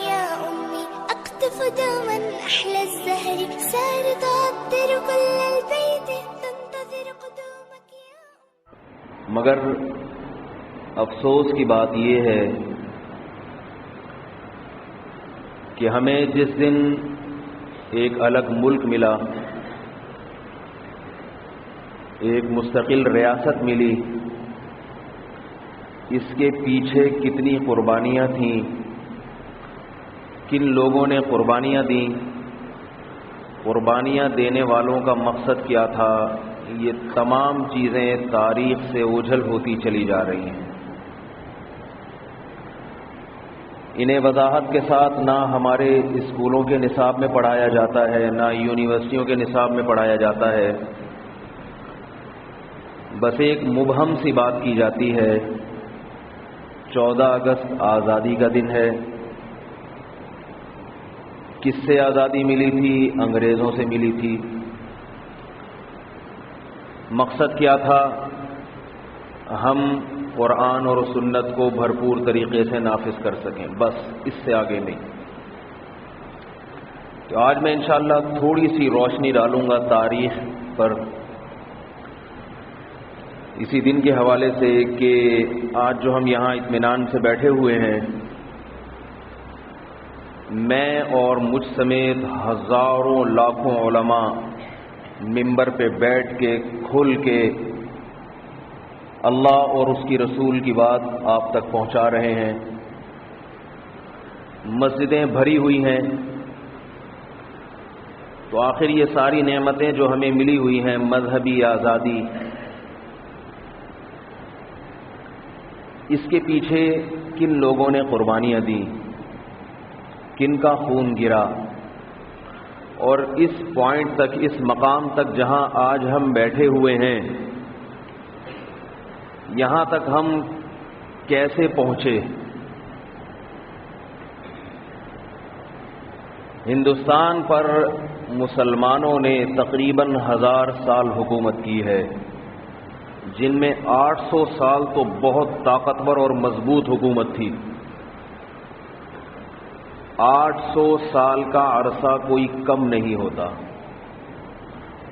يا أمي أقطف دوما أحلى الزهر سار تعطر كل البيت تنتظر قدومك يا أمي. مگر افسوس کی بات یہ ہے کہ ہمیں جس دن ایک الگ ملک ملا، ایک مستقل ریاست ملی، اس کے پیچھے کتنی قربانیاں تھیں، کن لوگوں نے قربانیاں دیں، قربانیاں دینے والوں کا مقصد کیا تھا، یہ تمام چیزیں تاریخ سے اوجھل ہوتی چلی جا رہی ہیں. انہیں وضاحت کے ساتھ نہ ہمارے اسکولوں کے نصاب میں پڑھایا جاتا ہے، نہ یونیورسٹیوں کے نصاب میں پڑھایا جاتا ہے. بس ایک مبہم سی بات کی جاتی ہے، 14 اگست آزادی کا دن ہے. کس سے آزادی ملی تھی؟ انگریزوں سے ملی تھی. مقصد کیا تھا؟ ہم قرآن اور سنت کو بھرپور طریقے سے نافذ کر سکیں، بس اس سے آگے نہیں. تو آج میں انشاءاللہ تھوڑی سی روشنی ڈالوں گا تاریخ پر، اسی دن کے حوالے سے کہ آج جو ہم یہاں اطمینان سے بیٹھے ہوئے ہیں، میں اور مجھ سمیت ہزاروں لاکھوں علماء منبر پہ بیٹھ کے کھل کے اللہ اور اس کی رسول کی بات آپ تک پہنچا رہے ہیں. مسجدیں بھری ہوئی ہیں، تو آخر یہ ساری نعمتیں جو ہمیں ملی ہوئی ہیں، مذہبی آزادی، اس کے پیچھے کن لوگوں نے قربانیاں دیں، کن کا خون گرا، اور اس پوائنٹ تک، اس مقام تک جہاں آج ہم بیٹھے ہوئے ہیں، یہاں تک ہم کیسے پہنچے. ہندوستان پر مسلمانوں نے تقریباً 1000 سال حکومت کی ہے، جن میں 800 سال تو بہت طاقتور اور مضبوط حکومت تھی. 800 سال کا عرصہ کوئی کم نہیں ہوتا.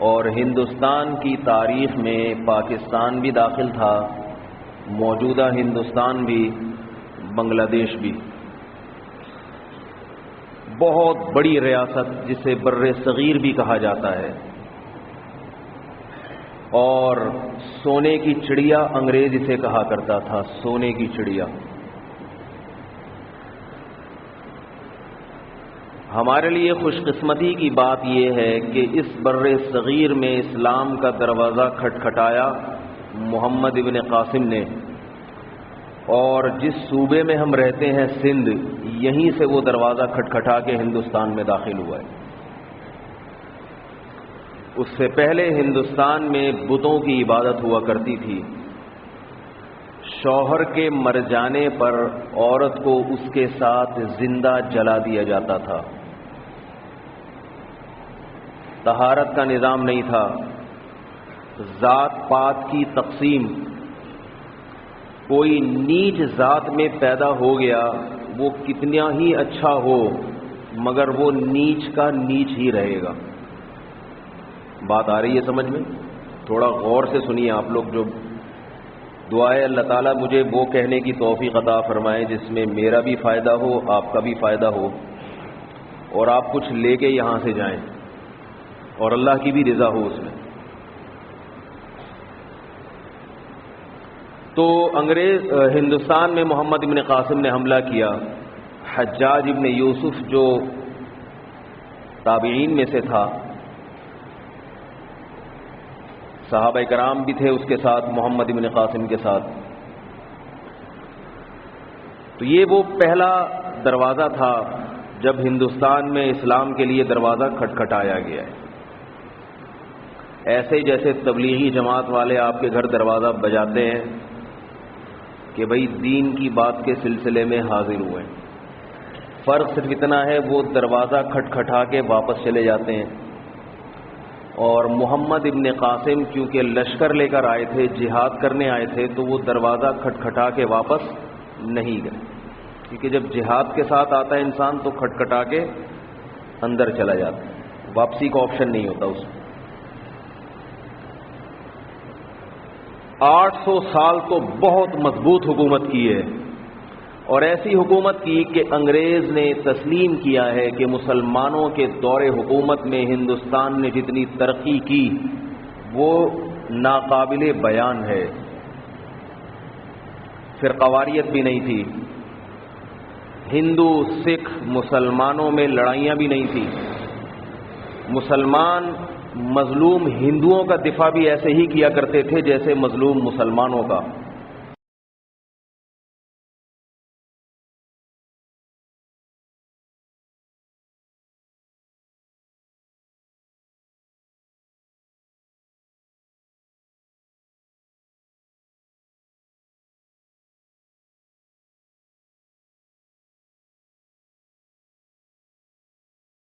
اور ہندوستان کی تاریخ میں پاکستان بھی داخل تھا، موجودہ ہندوستان بھی، بنگلہ دیش بھی. بہت بڑی ریاست جسے بر صغیر بھی کہا جاتا ہے. اور سونے کی چڑیا انگریز اسے کہا کرتا تھا، سونے کی چڑیا. ہمارے لیے خوش قسمتی کی بات یہ ہے کہ اس بر صغیر میں اسلام کا دروازہ کھٹکھٹایا محمد ابن قاسم نے، اور جس صوبے میں ہم رہتے ہیں سندھ، یہیں سے وہ دروازہ کھٹکھٹا کے ہندوستان میں داخل ہوا ہے. اس سے پہلے ہندوستان میں بتوں کی عبادت ہوا کرتی تھی. شوہر کے مر جانے پر عورت کو اس کے ساتھ زندہ جلا دیا جاتا تھا. طہارت کا نظام نہیں تھا. ذات پات کی تقسیم، کوئی نیچ ذات میں پیدا ہو گیا، وہ کتنا ہی اچھا ہو مگر وہ نیچ کا نیچ ہی رہے گا. بات آ رہی ہے سمجھ میں؟ تھوڑا غور سے سنیے آپ لوگ. جو دعائے اللہ تعالیٰ مجھے وہ کہنے کی توفیق عطا فرمائے جس میں میرا بھی فائدہ ہو، آپ کا بھی فائدہ ہو، اور آپ کچھ لے کے یہاں سے جائیں اور اللہ کی بھی رضا ہو اس میں. تو انگریز ہندوستان میں محمد ابن قاسم نے حملہ کیا. حجاج ابن یوسف جو تابعین میں سے تھا، صحابہ کرام بھی تھے اس کے ساتھ، محمد ابن قاسم کے ساتھ. تو یہ وہ پہلا دروازہ تھا جب ہندوستان میں اسلام کے لیے دروازہ کھٹکھٹایا گیا ہے. ایسے جیسے تبلیغی جماعت والے آپ کے گھر دروازہ بجاتے ہیں کہ بھئی دین کی بات کے سلسلے میں حاضر ہوئے. فرق صرف اتنا ہے وہ دروازہ کھٹکھٹا کے واپس چلے جاتے ہیں، اور محمد ابن قاسم کیونکہ لشکر لے کر آئے تھے، جہاد کرنے آئے تھے، تو وہ دروازہ کھٹکھٹا کے واپس نہیں گئے. کیونکہ جب جہاد کے ساتھ آتا ہے انسان تو کھٹکھٹا کے اندر چلا جاتا ہے، واپسی کا آپشن نہیں ہوتا اس میں۔ 800 سال تو بہت مضبوط حکومت کی ہے، اور ایسی حکومت کی کہ انگریز نے تسلیم کیا ہے کہ مسلمانوں کے دور حکومت میں ہندوستان نے جتنی ترقی کی وہ ناقابل بیان ہے۔ فرقواریت بھی نہیں تھی، ہندو سکھ مسلمانوں میں لڑائیاں بھی نہیں تھی، مسلمان مظلوم ہندوؤں کا دفاع بھی ایسے ہی کیا کرتے تھے جیسے مظلوم مسلمانوں کا۔